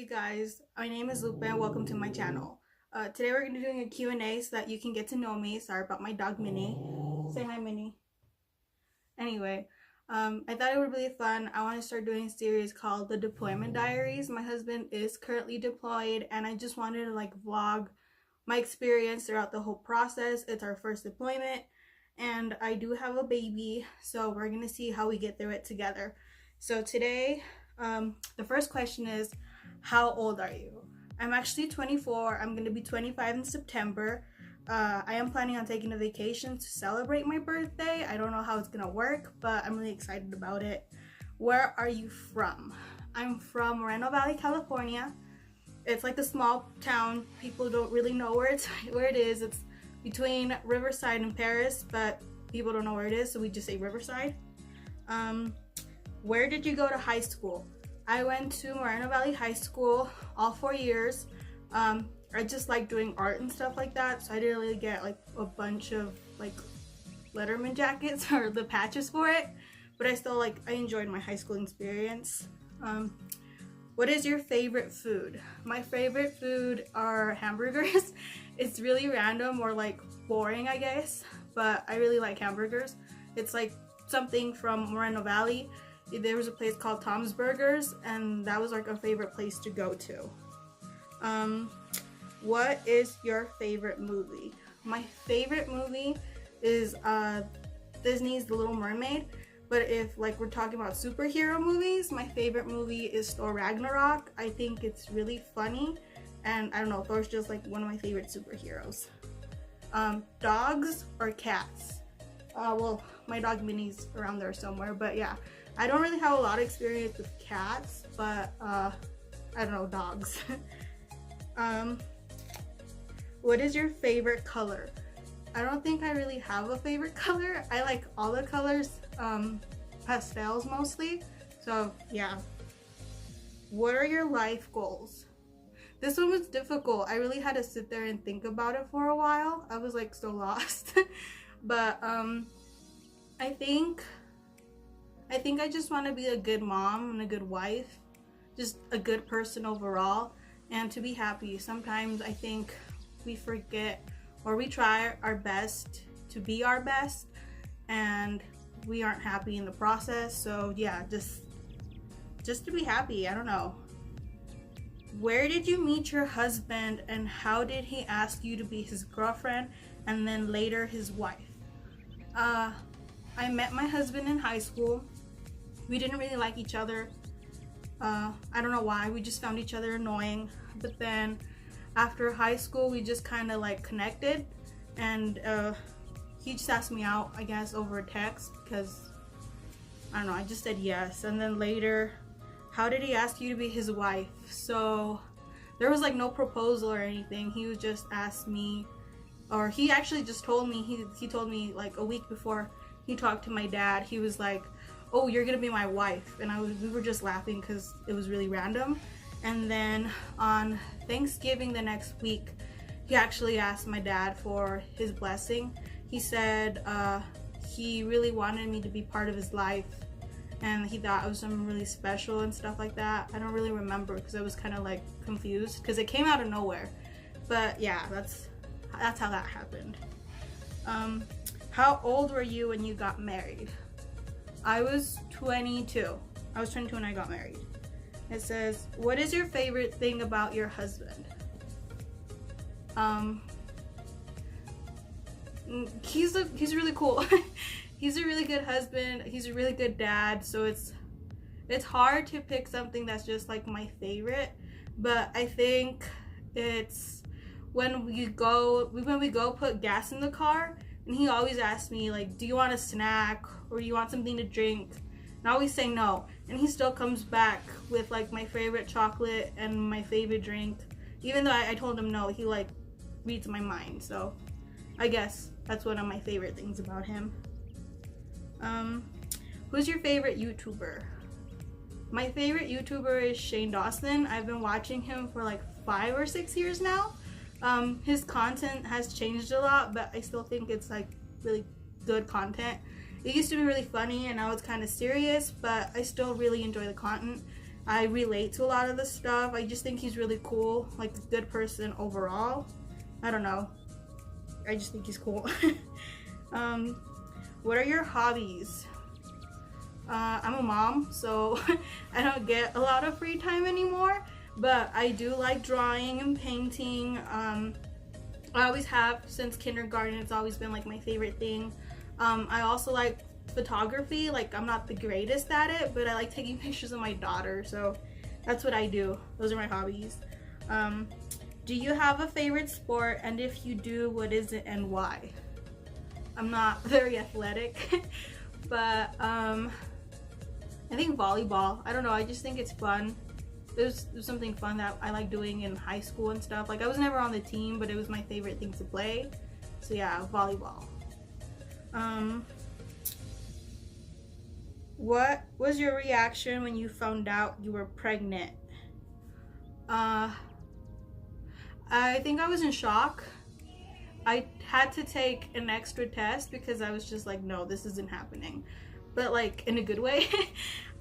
you guys? My name is Lupe and welcome to my channel. Today we're going to be doing a Q&A so that you can get to know me. Sorry about my dog Minnie. Say hi, Minnie. Anyway, I thought it would be really fun. I want to start doing a series called the Deployment Diaries. My husband is currently deployed and I just wanted to vlog my experience throughout the whole process. It's our first deployment and I do have a baby, so we're going to see how we get through it together. So today, the first question is, how old are you? I'm actually 24. I'm going to be 25 in September. I am planning on taking a vacation to celebrate my birthday. I don't know how it's going to work, but I'm really excited about it. Where are you from? I'm from Moreno Valley, California. It's like a small town. People don't really know where it is. It's between Riverside and Paris, but people don't know where it is, so we just say Riverside. Where did you go to high school? I went to Moreno Valley High School all 4 years. I just like doing art and stuff like that, so I didn't really get a bunch of Letterman jackets or the patches for it, but I still I enjoyed my high school experience. What is your favorite food? My favorite food are hamburgers. It's really random or boring, I guess, but I really like hamburgers. It's something from Moreno Valley. There was a place called Tom's Burgers, and that was a favorite place to go to. What is your favorite movie? My favorite movie is Disney's The Little Mermaid, but if we're talking about superhero movies, my favorite movie is Thor Ragnarok. I think it's really funny, and I don't know, Thor's just one of my favorite superheroes. Dogs or cats? Well, my dog Minnie's around there somewhere, but yeah. I don't really have a lot of experience with cats, but I don't know, dogs. What is your favorite color? I don't think I really have a favorite color. I like all the colors, pastels mostly, so yeah. What are your life goals? This one was difficult. I really had to sit there and think about it for a while. I was so lost. But I think I just want to be a good mom and a good wife, just a good person overall, and to be happy. Sometimes I think we forget, or we try our best to be our best, and we aren't happy in the process. So yeah, just to be happy. I don't know. Where did you meet your husband, and how did he ask you to be his girlfriend and then later his wife? I met my husband in high school. We didn't really like each other. I don't know why. We just found each other annoying. But then after high school, we just kind of connected, and he just asked me out, I guess, over a text because, I don't know, I just said yes. And then later, how did he ask you to be his wife? So there was no proposal or anything. He was just asked me, or he actually just told me, he told me a week before he talked to my dad. He was like, oh, you're gonna be my wife. And we were just laughing because it was really random. And then on Thanksgiving the next week, he actually asked my dad for his blessing. He said he really wanted me to be part of his life, and he thought I was something really special and stuff like that. I don't really remember because I was kind of confused because it came out of nowhere. But yeah, that's how that happened. How old were you when you got married? I was 22. I was 22 when I got married. It says, what is your favorite thing about your husband? He's really cool. He's a really good husband. He's a really good dad. So it's hard to pick something that's just my favorite. But I think it's when we go put gas in the car, and he always asks me do you want a snack or do you want something to drink? And I always say no, and he still comes back with my favorite chocolate and my favorite drink, even though I told him no. He reads my mind, so I guess that's one of my favorite things about him. Who's your favorite YouTuber? My favorite YouTuber is Shane Dawson. I've been watching him for 5 or 6 years now. His content has changed a lot, but I still think it's really good content. It used to be really funny and now it's kind of serious, but I still really enjoy the content. I relate to a lot of the stuff. I just think he's really cool, like a good person overall. I don't know. I just think he's cool. What are your hobbies? I'm a mom, so I don't get a lot of free time anymore, but I do like drawing and painting. I always have since kindergarten. It's always been like my favorite thing. I also like photography. Like, I'm not the greatest at it, but I like taking pictures of my daughter, so that's what I do. Those are my hobbies. Do you have a favorite sport, and if you do, what is it and why? I'm not very athletic, but I think volleyball. I don't know, I just think it's fun. It was something fun that I like doing in high school and stuff. Like, I was never on the team, but it was my favorite thing to play. So yeah, volleyball. What was your reaction when you found out you were pregnant? I think I was in shock. I had to take an extra test because I was just like, no, this isn't happening. But like in a good way.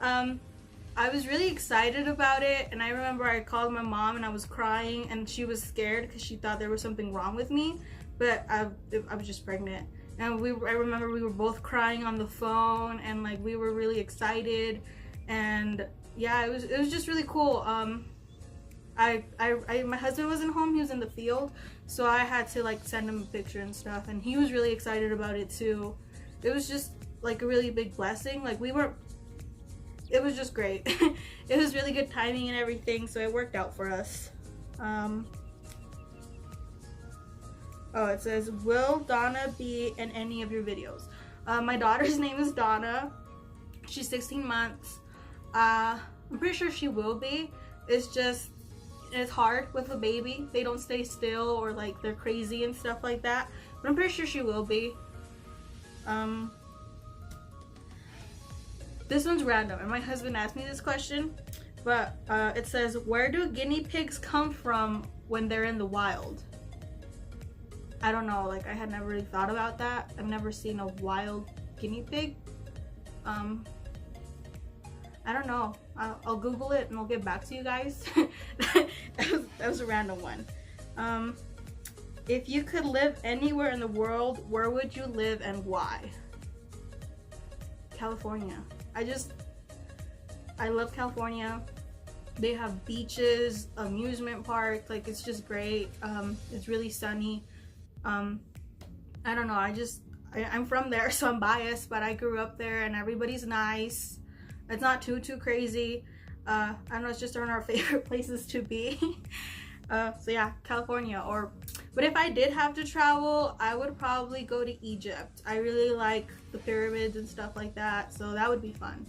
I was really excited about it, and I remember I called my mom and I was crying, and she was scared because she thought there was something wrong with me, but I was just pregnant. And I remember we were both crying on the phone, and like we were really excited, and yeah, it was just really cool. My husband wasn't home, he was in the field, so I had to like send him a picture and stuff, and he was really excited about it too. It was just like a really big blessing. Like, it was just great. It was really good timing and everything, so it worked out for us. Oh, it says, will Donna be in any of your videos? My daughter's name is Donna. She's 16 months. I'm pretty sure she will be. It's hard with a baby. They don't stay still, or like they're crazy and stuff like that. But I'm pretty sure she will be. This one's random, and my husband asked me this question, but it says, where do guinea pigs come from when they're in the wild? I don't know, like I had never really thought about that. I've never seen a wild guinea pig. I don't know. I'll Google it and I'll get back to you guys. that was a random one. If you could live anywhere in the world, where would you live and why? California. I love California. They have beaches, amusement parks, like it's just great. It's really sunny. I don't know, I'm from there, so I'm biased, but I grew up there and everybody's nice. It's not too crazy. I don't know, it's just one of our favorite places to be. So yeah, California. But if I did have to travel, I would probably go to Egypt. I really like the pyramids and stuff like that, so that would be fun.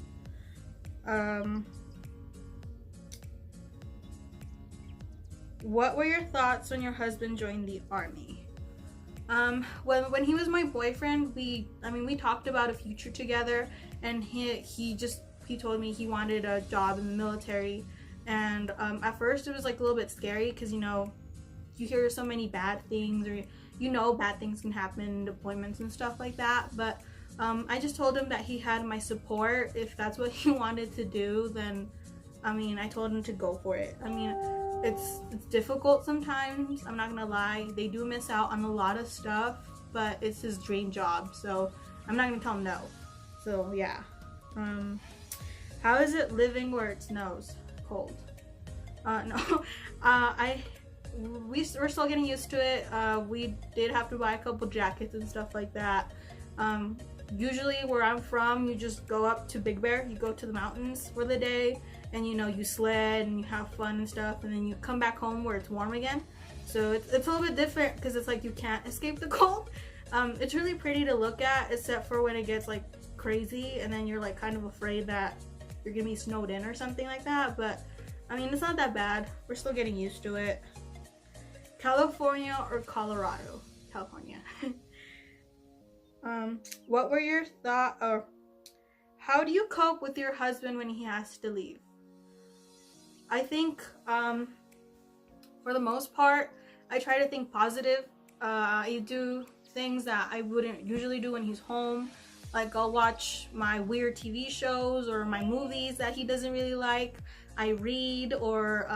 What were your thoughts when your husband joined the Army? When he was my boyfriend, we talked about a future together, and he told me he wanted a job in the military. And at first it was like a little bit scary because, you know, you hear so many bad things, or you know, bad things can happen in deployments and stuff like that. But I just told him that he had my support. If that's what he wanted to do, then I told him to go for it. It's difficult sometimes, I'm not gonna lie. They do miss out on a lot of stuff, but it's his dream job, so I'm not gonna tell him no. So yeah. How is it living where it snows? Cold. No. We're still getting used to it. We did have to buy a couple jackets and stuff like that. Usually where I'm from, you just go up to Big Bear, you go to the mountains for the day, and you know, you sled and you have fun and stuff, and then you come back home where it's warm again. So it's a little bit different because it's like you can't escape the cold. It's really pretty to look at, except for when it gets like crazy, and then you're like kind of afraid that you're gonna be snowed in or something like that. But it's not that bad. We're still getting used to it. California or Colorado? California. What were your thoughts, or how do you cope with your husband when he has to leave? I think for the most part, I try to think positive. I do things that I wouldn't usually do when he's home. Like, I'll watch my weird TV shows or my movies that he doesn't really like. I read, or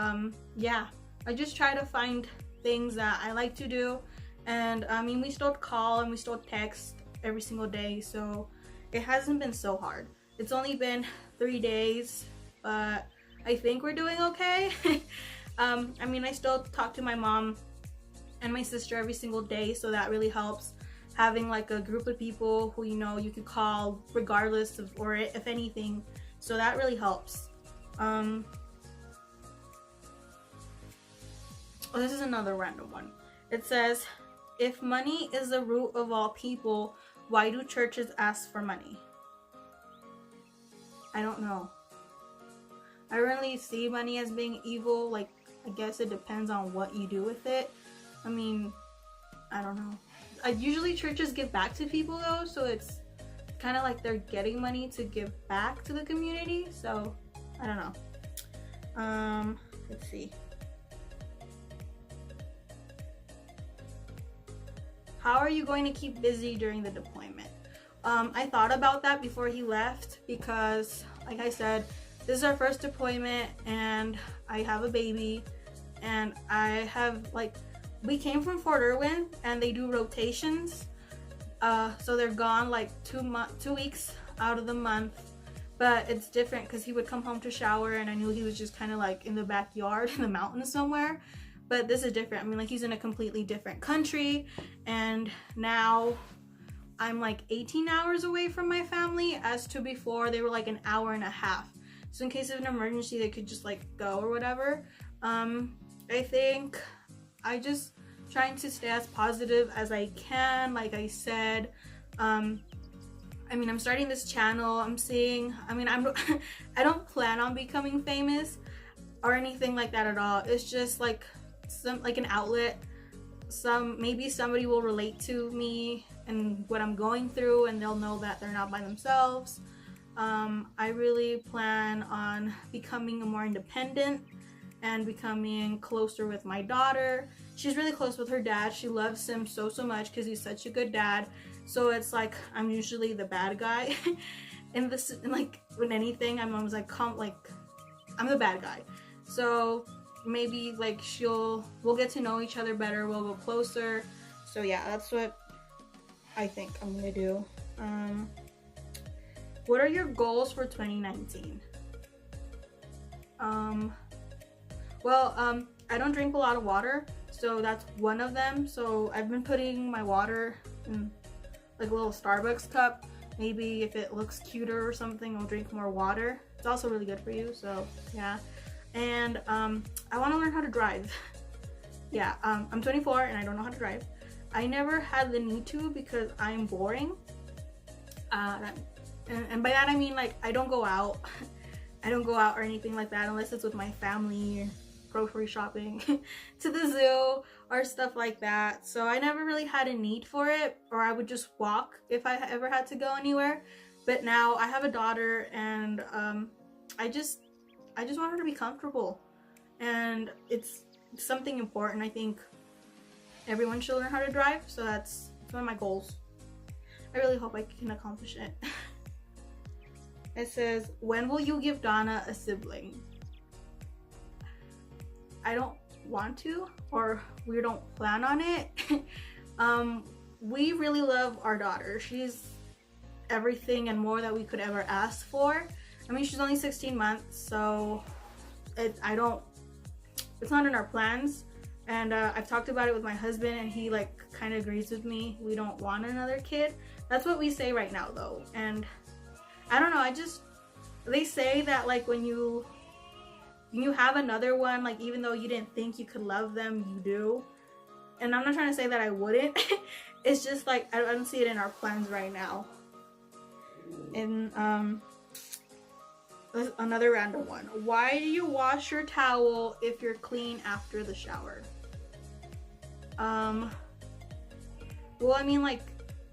yeah, I just try to find things that I like to do. And I mean, we still call and we still text every single day, so it hasn't been so hard. It's only been 3 days, but I think we're doing okay. I mean, I still talk to my mom and my sister every single day, so that really helps. Having like a group of people who you know you could call regardless of, or if anything, so that really helps. Oh, this is another random one. It says, if money is the root of all people, why do churches ask for money? I don't know. I don't really see money as being evil. Like, I guess it depends on what you do with it. I mean, I don't know. Usually churches give back to people though, so it's kind of like they're getting money to give back to the community. So I don't know. Let's see. How are you going to keep busy during the deployment? I thought about that before he left, because like I said, this is our first deployment and I have a baby, and I have like, we came from Fort Irwin and they do rotations. So they're gone like 2 weeks out of the month, but it's different because he would come home to shower and I knew he was just kind of like in the backyard in the mountains somewhere. But this is different. I mean, like, he's in a completely different country, and now I'm like 18 hours away from my family, as to before they were like an hour and a half. So in case of an emergency, they could just like go or whatever. I think I just trying to stay as positive as I can. Like I said, I mean, I'm starting this channel. I'm seeing, I mean, I don't plan on becoming famous or anything like that at all. It's just like an outlet. Maybe somebody will relate to me and what I'm going through, and they'll know that they're not by themselves. I really plan on becoming more independent and becoming closer with my daughter. She's really close with her dad. She loves him so much because he's such a good dad. So it's like I'm usually the bad guy in this, like when anything, I'm always like, I'm the bad guy. So maybe like we'll get to know each other better, we'll go closer. So yeah, that's what I think I'm gonna do. What are your goals for 2019? I don't drink a lot of water, so that's one of them. So I've been putting my water in like a little Starbucks cup. Maybe if it looks cuter or something, I'll drink more water. It's also really good for you, so yeah. And I want to learn how to drive. Yeah, I'm 24 and I don't know how to drive. I never had the need to because I'm boring. And by that I mean, like, I don't go out. I don't go out or anything like that unless it's with my family or grocery shopping to the zoo or stuff like that. So I never really had a need for it, or I would just walk if I ever had to go anywhere. But now I have a daughter, and I just want her to be comfortable, and it's something important. I think everyone should learn how to drive, so that's one of my goals. I really hope I can accomplish it. It says, when will you give Donna a sibling? I don't want to, or we don't plan on it. We really love our daughter. She's everything and more that we could ever ask for. I mean, she's only 16 months, so it's not in our plans. And I've talked about it with my husband, and he like kind of agrees with me. We don't want another kid. That's what we say right now though. And I don't know, they say that like when you have another one, like even though you didn't think you could love them, you do. And I'm not trying to say that I wouldn't. It's just like I don't see it in our plans right now. And another random one. Why do you wash your towel if you're clean after the shower? Well, I mean, like,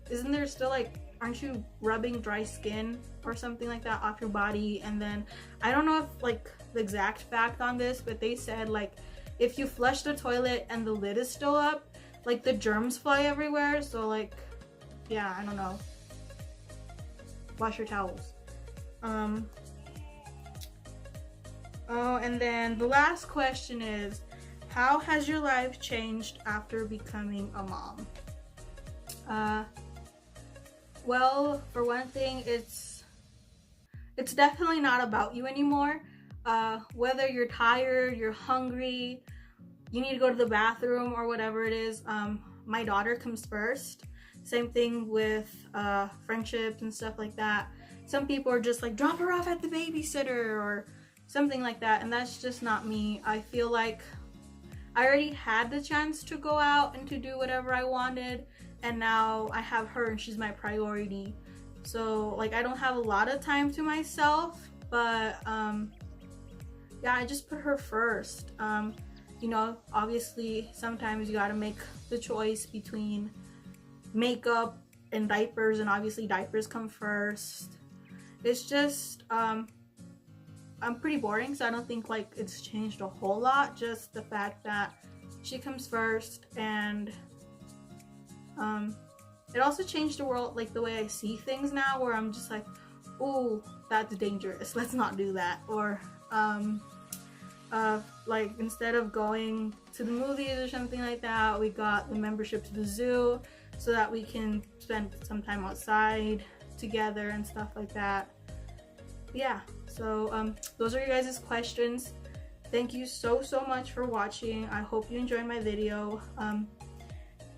isn't there still like, aren't you rubbing dry skin or something like that off your body? And then I don't know if like the exact fact on this, but they said like if you flush the toilet and the lid is still up, like the germs fly everywhere. So like, yeah, I don't know. Wash your towels. Oh, and then the last question is, how has your life changed after becoming a mom? Well, for one thing, it's definitely not about you anymore. Whether you're tired, you're hungry, you need to go to the bathroom or whatever it is, my daughter comes first. Same thing with friendships and stuff like that. Some people are just like, drop her off at the babysitter or something like that, and that's just not me. I feel like I already had the chance to go out and to do whatever I wanted, and now I have her and she's my priority. So like, I don't have a lot of time to myself, but yeah, I just put her first. You know, obviously sometimes you gotta make the choice between makeup and diapers, and obviously diapers come first. It's just I'm pretty boring, so I don't think like it's changed a whole lot. Just the fact that she comes first, and it also changed the world, like the way I see things now, where I'm just like, ooh, that's dangerous, let's not do that. Or like, instead of going to the movies or something like that, we got the membership to the zoo so that we can spend some time outside together and stuff like that. Yeah, so those are your guys' questions. Thank you so much for watching. I hope you enjoyed my video.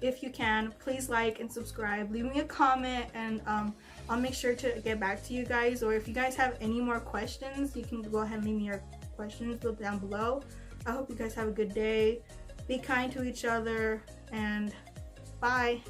If you can, please like and subscribe, leave me a comment, and I'll make sure to get back to you guys. Or if you guys have any more questions, you can go ahead and leave me your questions down below. I hope you guys have a good day. Be kind to each other, and bye.